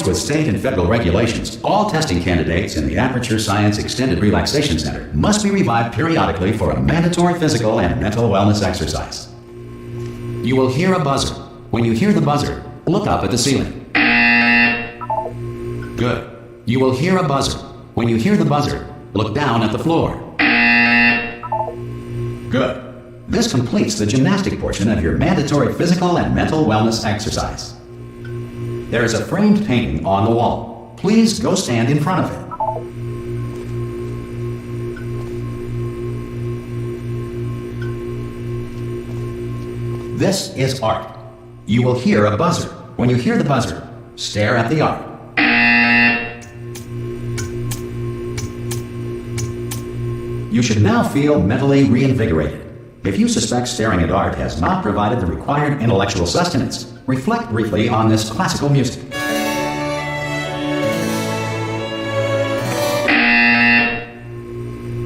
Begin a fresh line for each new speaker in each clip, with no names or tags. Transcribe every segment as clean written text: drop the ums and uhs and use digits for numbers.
with state and federal regulations, all testing candidates in the Aperture Science Extended Relaxation Center must be revived periodically for a mandatory physical and mental wellness exercise. You will hear a buzzer. When you hear the buzzer, look up at the ceiling. Good. You will hear a buzzer. When you hear the buzzer, look down at the floor. Good. This completes the gymnastic portion of your mandatory physical and mental wellness exercise. There is a framed painting on the wall. Please go stand in front of it. This is art. You will hear a buzzer. When you hear the buzzer, stare at the art. You should now feel mentally reinvigorated. If you suspect staring at art has not provided the required intellectual sustenance, reflect briefly on this classical music.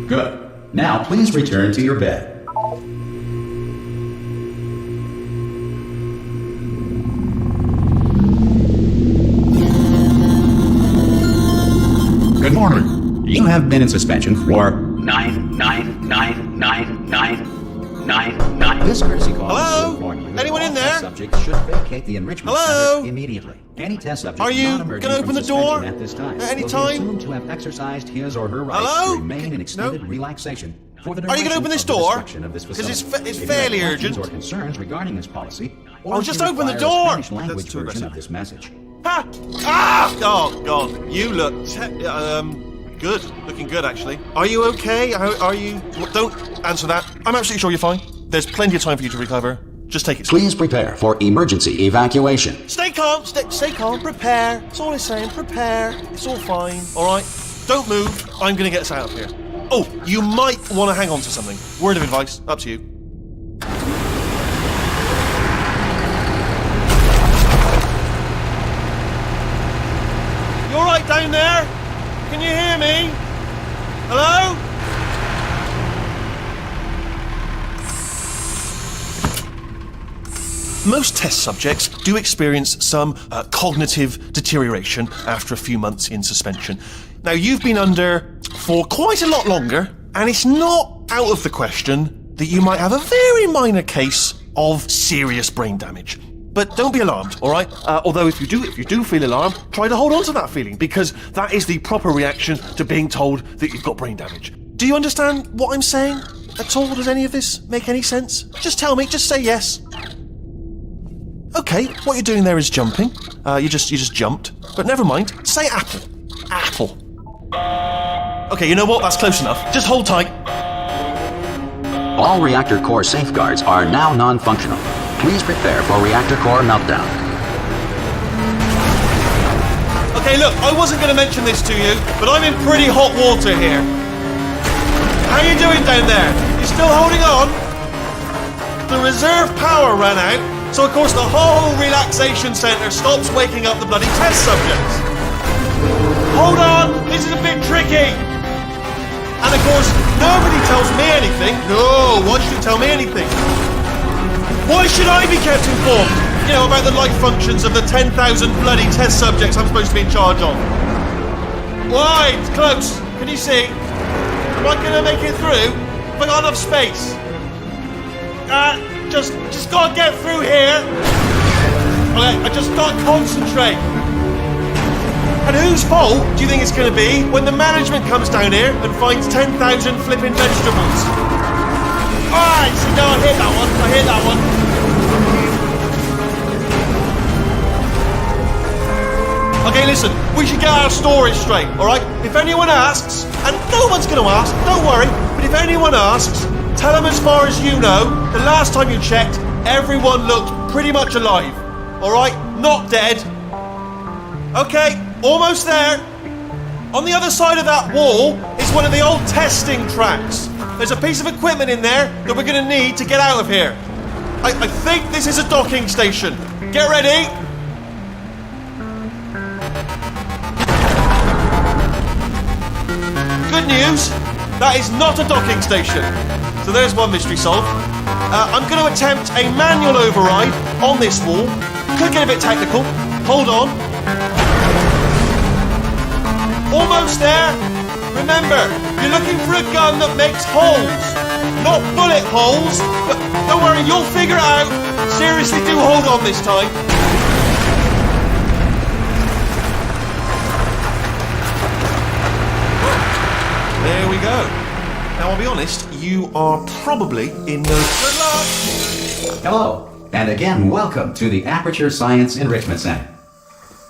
Good. Now please return to your bed. Good morning. You have been in suspension for 9999999. This courtesy call.
Hello? Anyone in there?
Subject should vacate the enrichment
Hello?
center immediately. Any test subject
Are you
not emerging
gonna
from
open the door
suspension at this time
at any
will be
time?
assumed to have exercised his or her rights
Hello?
to remain in extended
No.
relaxation for the
Are you gonna
duration
open this
of the
door?
destruction of this
'Cause
facility.
it's
If you
fairly
have questions
urgent.
or concerns regarding this policy, or
Oh,
if
just
you
open the
require a
door.
Spanish language
That's too
version
aggressive.
of this message.
Ha! Ah! Oh, God. You look good. Looking good, actually. Are you okay? Are you... Well, don't answer that. I'm absolutely sure you're fine. There's plenty of time for you to recover. Just take it slow.
Please prepare for emergency evacuation.
Stay calm. Stay calm. Prepare. That's all I'm saying. Prepare. It's all fine. All right? Don't move. I'm going to get us out of here. Oh, you might want to hang on to something. Word of advice. Up to you. You all right down there? Can you hear me? Hello? Most test subjects do experience some cognitive deterioration after a few months in suspension. Now, you've been under for quite a lot longer, and it's not out of the question that you might have a very minor case of serious brain damage. But don't be alarmed, all right? Although if you do feel alarmed, try to hold on to that feeling, because that is the proper reaction to being told that you've got brain damage. Do you understand what I'm saying at all? Does any of this make any sense? Just tell me, just say yes. Okay, what you're doing there is jumping. You just jumped. But never mind, say apple. Apple. Okay, you know what? That's close enough. Just hold tight.
All reactor core safeguards are now non-functional. Please prepare for reactor core meltdown.
Okay, look, I wasn't going to mention this to you, but I'm in pretty hot water here. How you doing down there? You still holding on? The reserve power ran out, so of course the whole relaxation centre stops waking up the bloody test subjects. Hold on, this is a bit tricky. And of course, nobody tells me anything. No, why should you tell me anything? Why should I be kept informed? You know, about the life functions of the 10,000 bloody test subjects I'm supposed to be in charge of. Why? It's close. Can you see? Am I going to make it through? Have I got enough space? Just gotta get through here. Okay, I just gotta concentrate. And whose fault do you think it's gonna be when the management comes down here and finds 10,000 flipping vegetables? Alright, see, no, I hit that one. Okay, listen, we should get our stories straight, alright? If anyone asks, and no one's gonna ask, don't worry, but if anyone asks, tell them as far as you know, the last time you checked, everyone looked pretty much alive. Alright? Not dead. Okay, almost there. On the other side of that wall is one of the old testing tracks. There's a piece of equipment in there that we're going to need to get out of here. I think this is a docking station. Get ready. Good news, that is not a docking station. So there's one mystery solved. I'm going to attempt a manual override on this wall. Could get a bit technical. Hold on. almost there. Remember, you're looking for a gun that makes holes, not bullet holes. But don't worry, you'll figure it out. Seriously, do hold on this time. There we go. Now, I'll be honest, you are probably in no good luck.
Hello, and again, welcome to the Aperture Science Enrichment Center.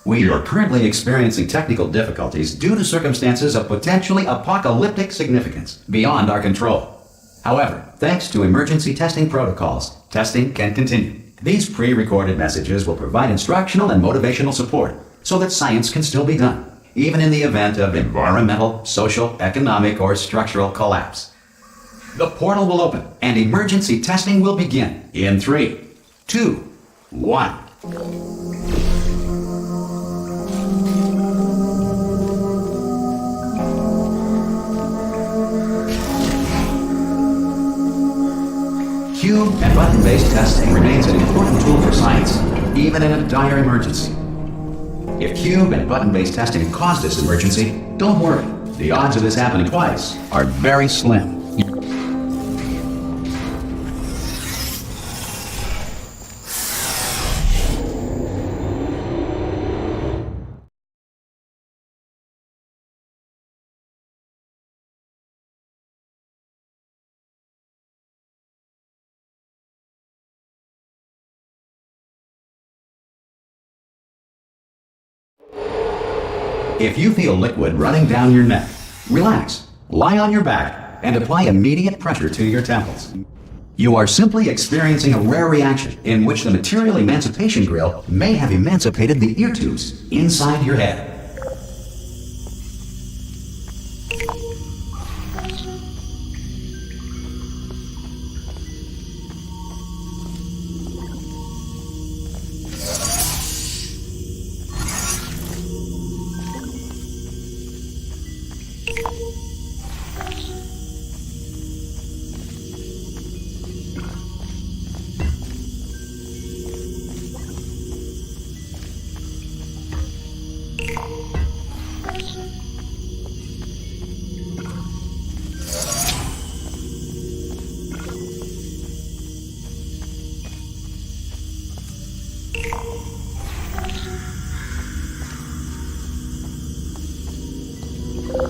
We are currently experiencing technical difficulties due to circumstances of potentially apocalyptic significance beyond our control. However, thanks to emergency testing protocols, testing can continue. These pre-recorded messages will provide instructional and motivational support so that science can still be done, even in the event of environmental, social, economic, or structural collapse. The portal will open and emergency testing will begin in 3, 2, 1. Cube and button-based testing remains an important tool for science, even in a dire emergency. If cube and button-based testing caused this emergency, don't worry. The odds of this happening twice are very slim. If you feel liquid running down your neck, relax, lie on your back, and apply immediate pressure to your temples. You are simply experiencing a rare reaction in which the material emancipation grill may have emancipated the ear tubes inside your head.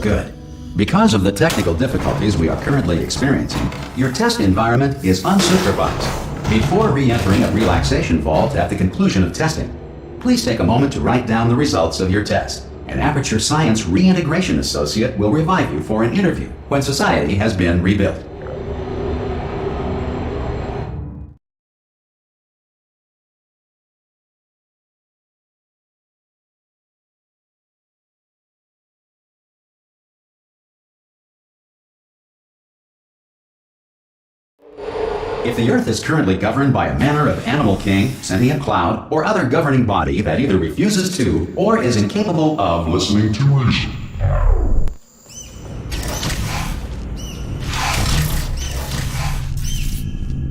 Good. Because of the technical difficulties we are currently experiencing, your test environment is unsupervised. Before re-entering a relaxation vault at the conclusion of testing, please take a moment to write down the results of your test. An Aperture Science Reintegration Associate will revive you for an interview when society has been rebuilt. If the Earth is currently governed by a manner of animal king, sentient cloud, or other governing body that either refuses to or is incapable of listening to reason.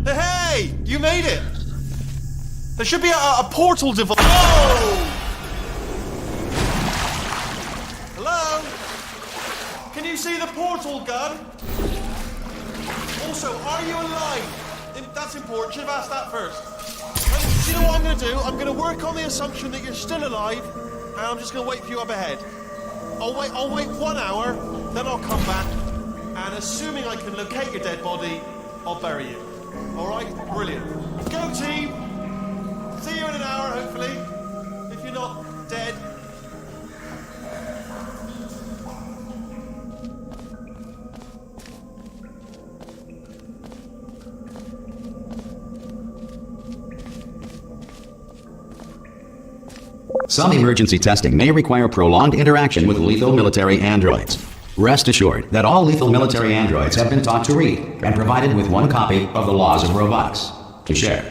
Hey! You made it! There should be a portal device. Oh! Hello? Can you see the portal gun? Also, are you alive? That's important. Should have asked that first. Do you know what I'm going to do? I'm going to work on the assumption that you're still alive, and I'm just going to wait for you up ahead. I'll wait 1 hour, then I'll come back, and assuming I can locate your dead body, I'll bury you. All right? Brilliant. Go, team! See you in an hour, hopefully. If you're not dead.
Some emergency testing may require prolonged interaction with lethal military androids. Rest assured that all lethal military androids have been taught to read and provided with one copy of the Laws of Robotics to share.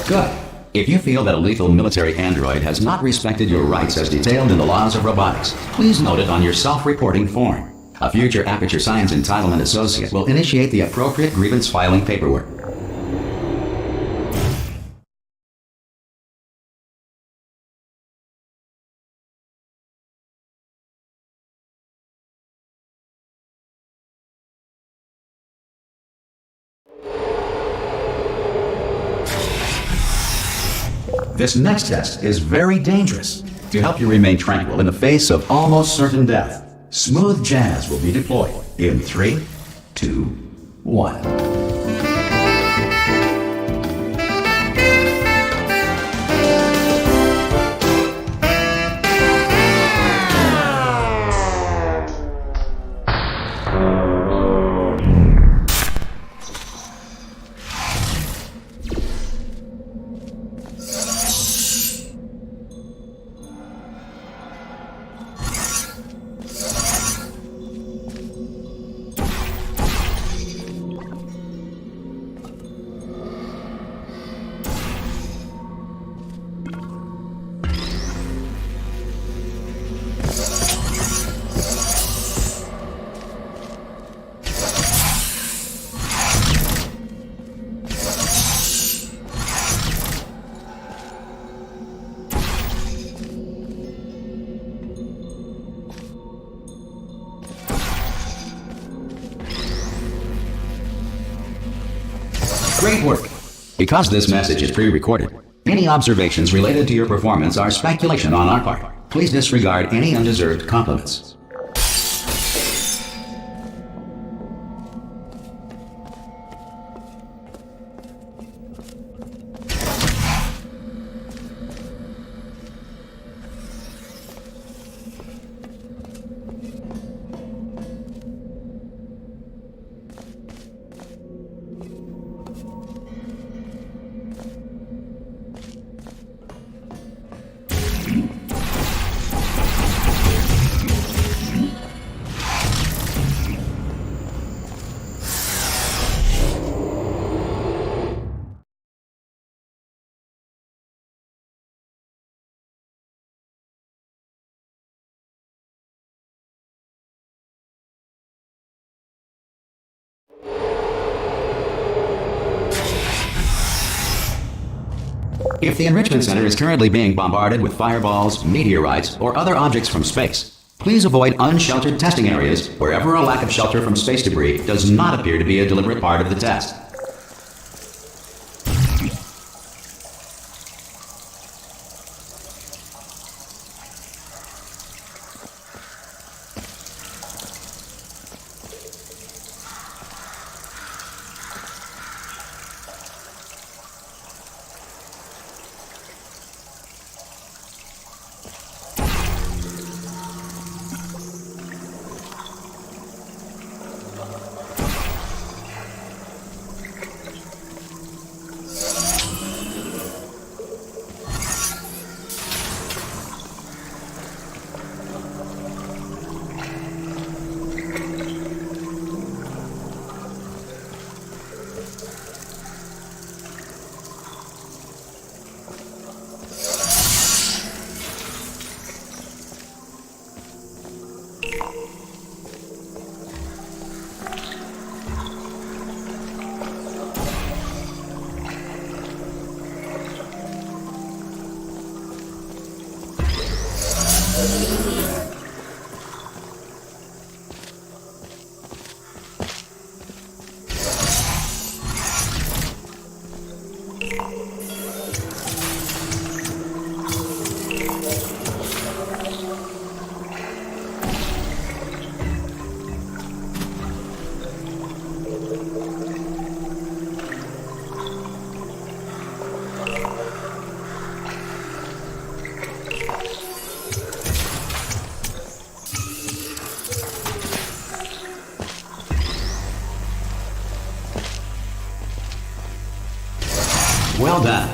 Good. If you feel that a lethal military android has not respected your rights as detailed in the Laws of Robotics, please note it on your self-reporting form. A future Aperture Science Entitlement Associate will initiate the appropriate grievance filing paperwork. This next test is very dangerous. To help you remain tranquil in the face of almost certain death, smooth jazz will be deployed in 3, 2, 1. Great work! Because this message is pre-recorded, any observations related to your performance are speculation on our part. Please disregard any undeserved compliments. If the Enrichment Center is currently being bombarded with fireballs, meteorites, or other objects from space, please avoid unsheltered testing areas wherever a lack of shelter from space debris does not appear to be a deliberate part of the test. Well done.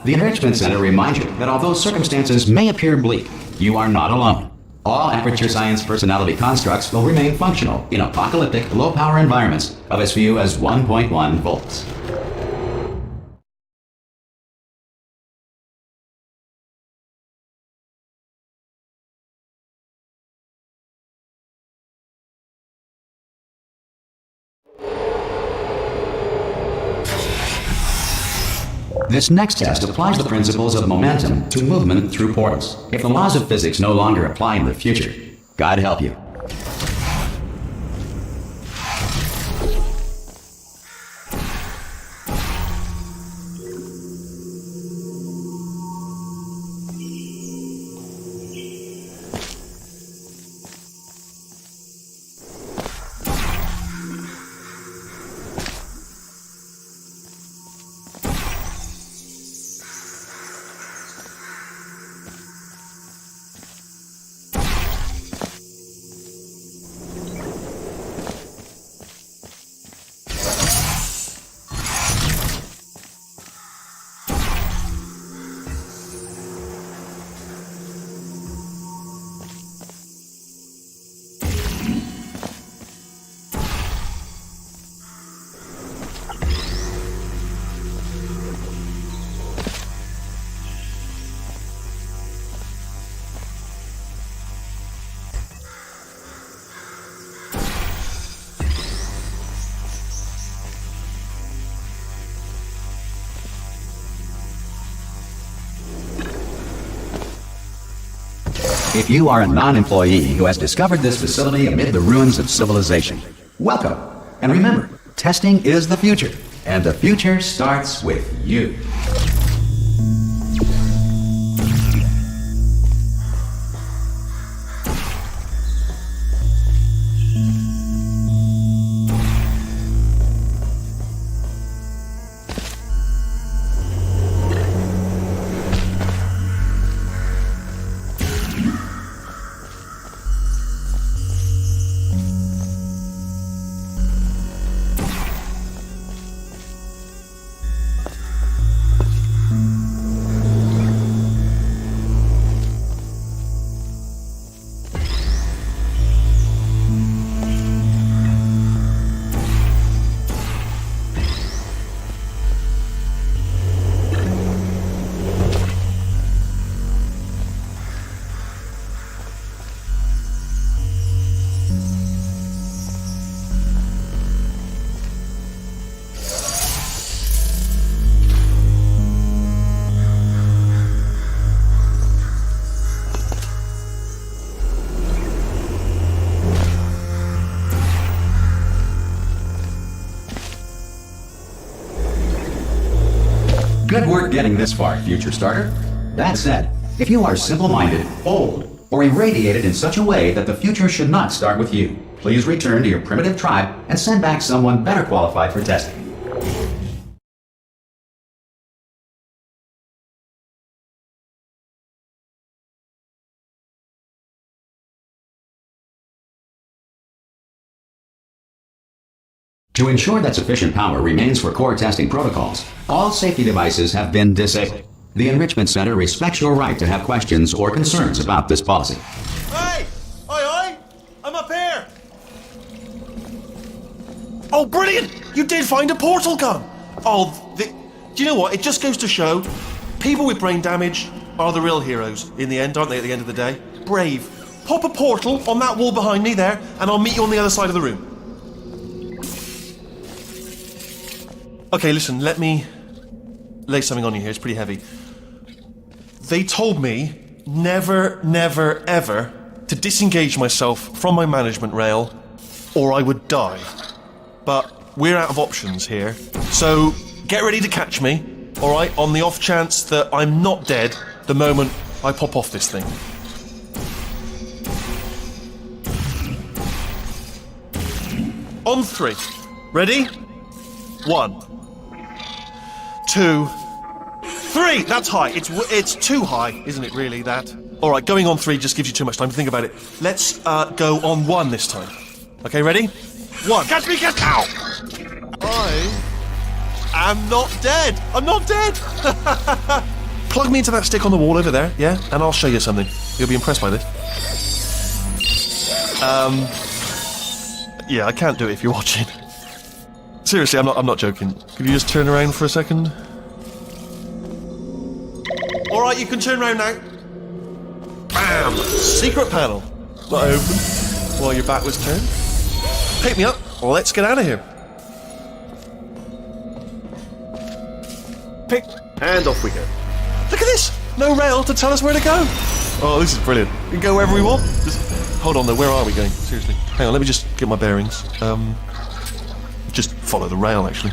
The Enrichment Center reminds you that although circumstances may appear bleak, you are not alone. All Aperture Science personality constructs will remain functional in apocalyptic, low-power environments of as few as 1.1 volts. This next test applies the principles of momentum to movement through portals. If the laws of physics no longer apply in the future, God help you. If you are a non-employee who has discovered this facility amid the ruins of civilization, welcome. And remember, testing is the future, and the future starts with you. Good work getting this far, future starter. That said, if you are simple-minded, old, or irradiated in such a way that the future should not start with you, please return to your primitive tribe and send back someone better qualified for testing. To ensure that sufficient power remains for core testing protocols, all safety devices have been disabled. The Enrichment Center respects your right to have questions or concerns about this policy.
Hey! Oi! I'm up here! Oh, brilliant! You did find a portal gun! Do you know what? It just goes to show, people with brain damage are the real heroes in the end, aren't they, at the end of the day? Brave. Pop a portal on that wall behind me there, and I'll meet you on the other side of the room. Okay, listen, let me lay something on you here. It's pretty heavy. They told me never, ever to disengage myself from my management rail or I would die. But we're out of options here. So get ready to catch me, all right, on the off chance that I'm not dead the moment I pop off this thing. On 3. Ready? 1, 2, 3. That's high. It's too high, isn't it? Really, that. All right, going on 3 just gives you too much time to think about it. Let's go on 1 this time. Okay, ready? 1. Catch me! Catch! Ow! I am not dead. I'm not dead. Plug me into that stick on the wall over there, yeah, and I'll show you something. You'll be impressed by this. Yeah, I can't do it if you're watching. Seriously, I'm not joking. Could you just turn around for a second? Alright, you can turn around now. Bam! Secret panel. Not open while your back was turned. Pick me up. Let's get out of here. Pick. And off we go. Look at this! No rail to tell us where to go. Oh, this is brilliant. We can go wherever we want. Hold on though, where are we going? Seriously. Hang on, let me just get my bearings. Just follow the rail, actually.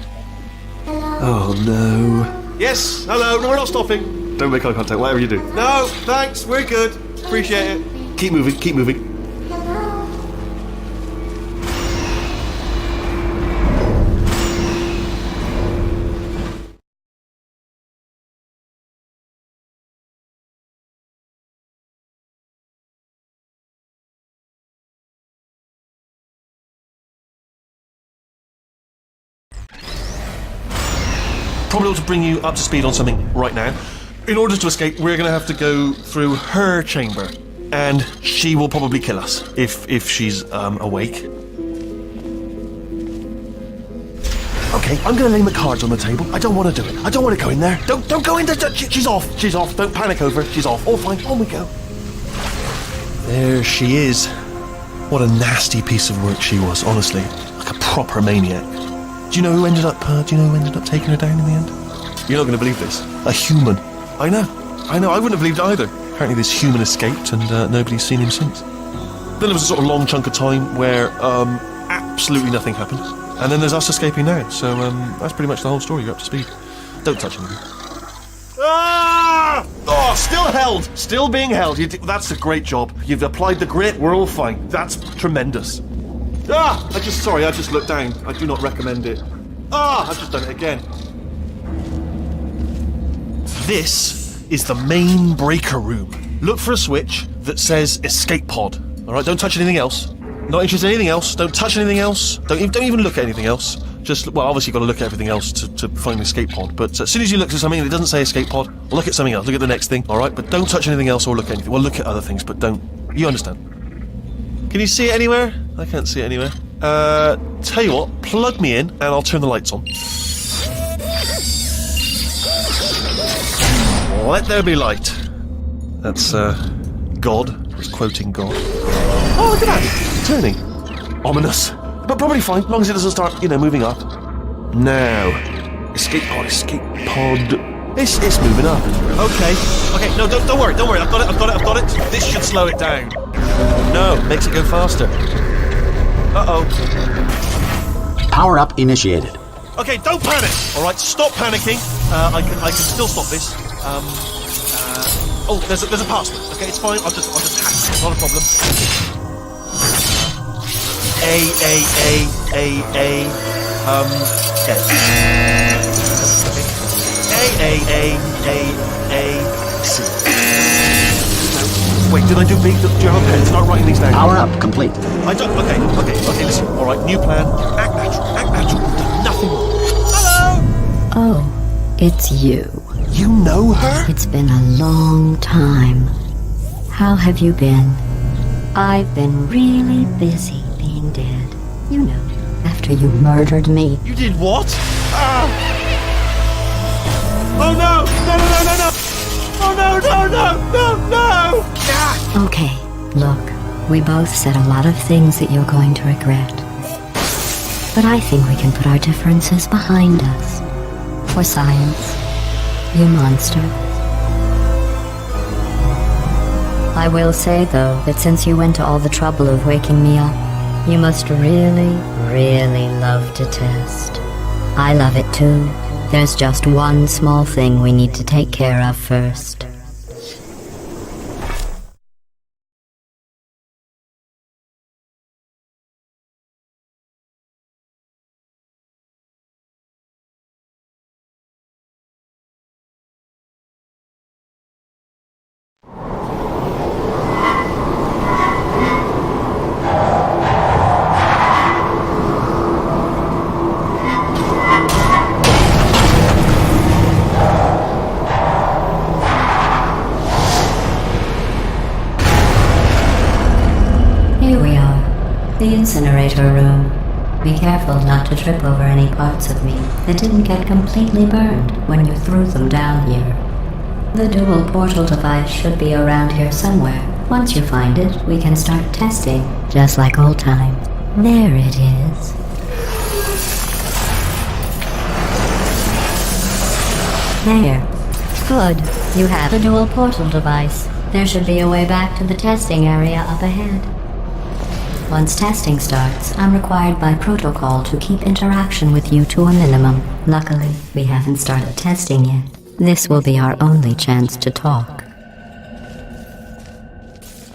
Hello. Oh, no. Yes, hello. No, we're not stopping. Don't make eye contact, whatever you do. No, thanks. We're good. Appreciate it. Keep moving, keep moving. Probably ought to bring you up to speed on something right now. In order to escape, we're going to have to go through her chamber, and she will probably kill us if she's awake. Okay, I'm going to lay my cards on the table. I don't want to do it. I don't want to go in there. Don't go in there. She's off. She's off. Don't panic over. She's off. All fine. On we go. There she is. What a nasty piece of work she was, honestly. Like a proper maniac. Do you know who ended up taking her down in the end? You're not going to believe this. A human. I know. I wouldn't have believed it either. Apparently this human escaped and nobody's seen him since. Then there was a sort of long chunk of time where absolutely nothing happened. And then there's us escaping now. So that's pretty much the whole story. You're up to speed. Don't touch anything. Ah! Oh, still held. Still being held. That's a great job. You've applied the grit. We're all fine. That's tremendous. Ah! I just looked down. I do not recommend it. Ah! I've just done it again. This is the main breaker room. Look for a switch that says escape pod. Alright, don't touch anything else. Not interested in anything else. Don't touch anything else. Don't even look at anything else. Just, well, obviously you've got to look at everything else to find the escape pod. But as soon as you look at something and it doesn't say escape pod, look at something else. Look at the next thing, alright? But don't touch anything else or look at anything. Well, look at other things, but don't. You understand? Can you see it anywhere? I can't see it anywhere. Tell you what, plug me in and I'll turn the lights on. Let there be light. That's, God. He's quoting God. Oh, look at that! Turning. Ominous. But probably fine, as long as it doesn't start, moving up. Now. Escape pod. It's moving up. Okay, no, don't worry. I've got it. This should slow it down. No, makes it go faster. Uh-oh.
Power up initiated.
Okay, don't panic! Alright, stop panicking. I can still stop this. Oh, there's a password. Okay, it's fine. I'll just hack it. Not a problem. A. C. Wait, did I do B? Do you have a pen? Start writing these down.
Power up complete.
I don't. Okay. Listen. All right, new plan. Act natural. Nothing wrong. Hello.
Oh, it's you.
You know her?
It's been a long time. How have you been? I've been really busy being dead. You know, after you murdered me.
You did what? Oh no! No! Oh no!
Okay, look, we both said a lot of things that you're going to regret. But I think we can put our differences behind us. For science, you monster. I will say, though, that since you went to all the trouble of waking me up, you must really, really love to test. I love it too. There's just one small thing we need to take care of first. Here we are, the incinerator room. Be careful not to trip over any parts of me that didn't get completely burned when you threw them down here. The dual portal device should be around here somewhere. Once you find it, we can start testing, just like old times. There it is. There. Good. You have a dual portal device. There should be a way back to the testing area up ahead. Once testing starts, I'm required by protocol to keep interaction with you to a minimum. Luckily, we haven't started testing yet. This will be our only chance to talk.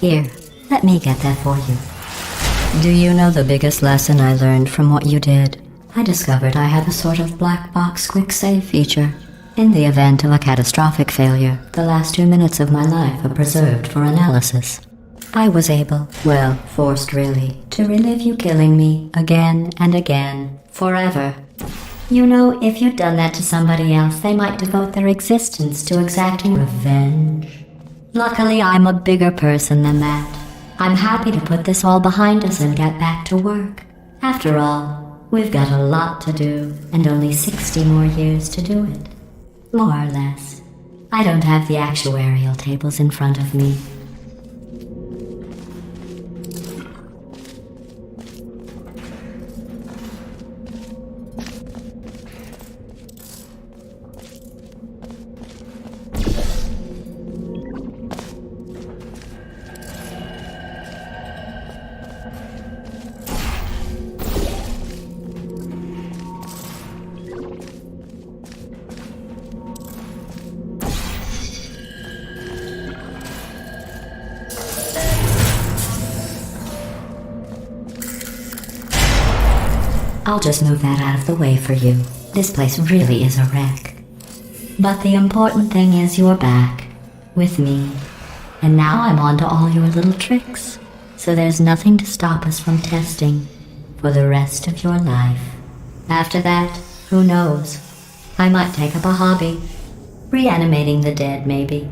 Here, let me get that for you. Do you know the biggest lesson I learned from what you did? I discovered I have a sort of black box quick save feature. In the event of a catastrophic failure, the last 2 minutes of my life are preserved for analysis. I was able, well, forced really, to relive you killing me again and again, forever. You know, if you'd done that to somebody else, they might devote their existence to exacting revenge. Luckily, I'm a bigger person than that. I'm happy to put this all behind us and get back to work. After all, we've got a lot to do, and only 60 more years to do it. More or less. I don't have the actuarial tables in front of me. I'll just move that out of the way for you. This place really is a wreck. But the important thing is you're back, with me. And now I'm on to all your little tricks. So there's nothing to stop us from testing for the rest of your life. After that, who knows? I might take up a hobby. Reanimating the dead, maybe.